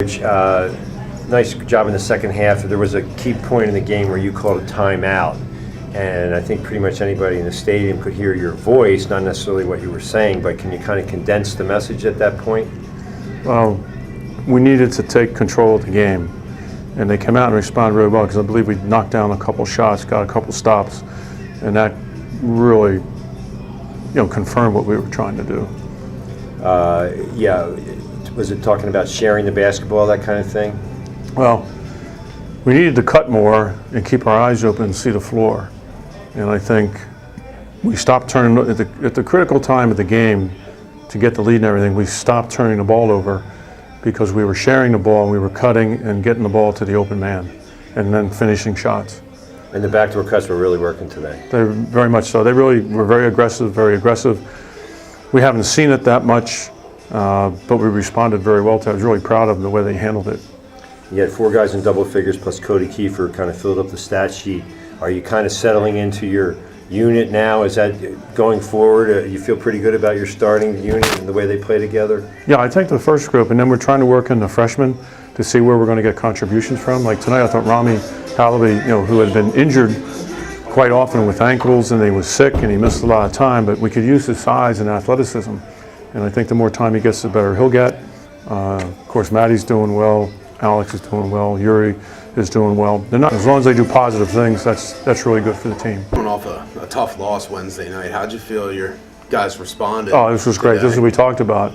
Nice job in the second half. There was a key point in the game where you called a timeout, and I think pretty much anybody in the stadium could hear your voice, not necessarily what you were saying, but can you kind of condense the message at that point? Well, we needed to take control of the game, and they came out and responded really well because I believe we knocked down a couple shots, got a couple stops, and that really, confirmed what we were trying to do. Yeah, was it talking about sharing the basketball, that kind of thing? Well, we needed to cut more and keep our eyes open and see the floor. And I think we stopped turning, at the critical time of the game to get the lead and everything, we stopped turning the ball over because we were sharing the ball and we were cutting and getting the ball to the open man and then finishing shots. And the backdoor cuts were really working today. They very much so. They really were very aggressive, very aggressive. We haven't seen it that much, but we responded very well to it. I was really proud of them, the way they handled it. You had 4 guys in double figures plus Cody Kiefer kind of filled up the stat sheet. Are you kind of settling into your unit now? Is that going forward? You feel pretty good about your starting unit and the way they play together? Yeah, I think the first group, and then we're trying to work in the freshmen to see where we're going to get contributions from. Like tonight, I thought Rami Halaby, who had been injured quite often with ankles, and he was sick and he missed a lot of time, but we could use his size and athleticism. And I think the more time he gets, the better he'll get. Of course, Maddie's doing well. Alex is doing well. Yuri is doing well. They're not, as long as they do positive things, that's really good for the team. Coming off a tough loss Wednesday night, how'd you feel your guys responded? Oh, this was great. today? This is what we talked about.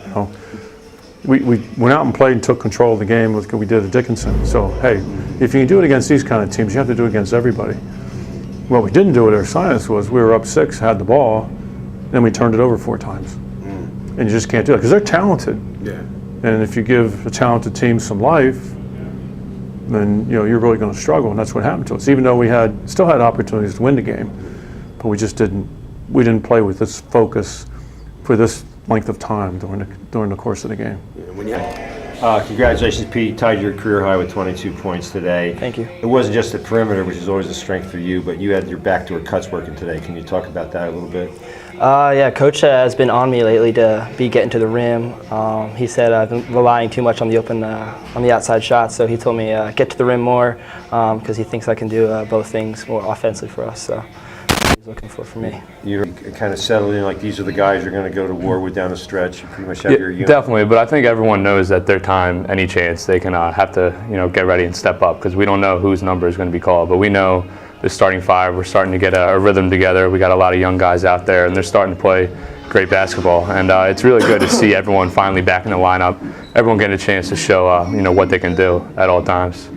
We went out and played and took control of the game like we did at Dickinson. So, hey, if you can do it against these kind of teams, you have to do it against everybody. What we didn't do at our science was we were up 6, had the ball, then we turned it over 4 times. And you just can't do it because they're talented. Yeah. And if you give a talented team some life, then you're really going to struggle, and that's what happened to us. Even though we still had opportunities to win the game, but we just didn't play with this focus for this length of time during the course of the game. Congratulations, Pete. You tied your career high with 22 points today. Thank you. It wasn't just the perimeter, which is always a strength for you, but you had your backdoor cuts working today. Can you talk about that a little bit? Yeah, Coach has been on me lately to be getting to the rim. He said I've been relying too much on the outside shots, so he told me get to the rim more because he thinks I can do both things more offensively for us. So he's looking for me. You're kind of settled in, like these are the guys you're going to go to war with down the stretch. You pretty much have your unit. Definitely, but I think everyone knows that their time, any chance, they can have to get ready and step up because we don't know whose number is going to be called, but we know the starting 5, we're starting to get a rhythm together. We got a lot of young guys out there, and they're starting to play great basketball. And it's really good to see everyone finally back in the lineup, everyone getting a chance to show what they can do at all times.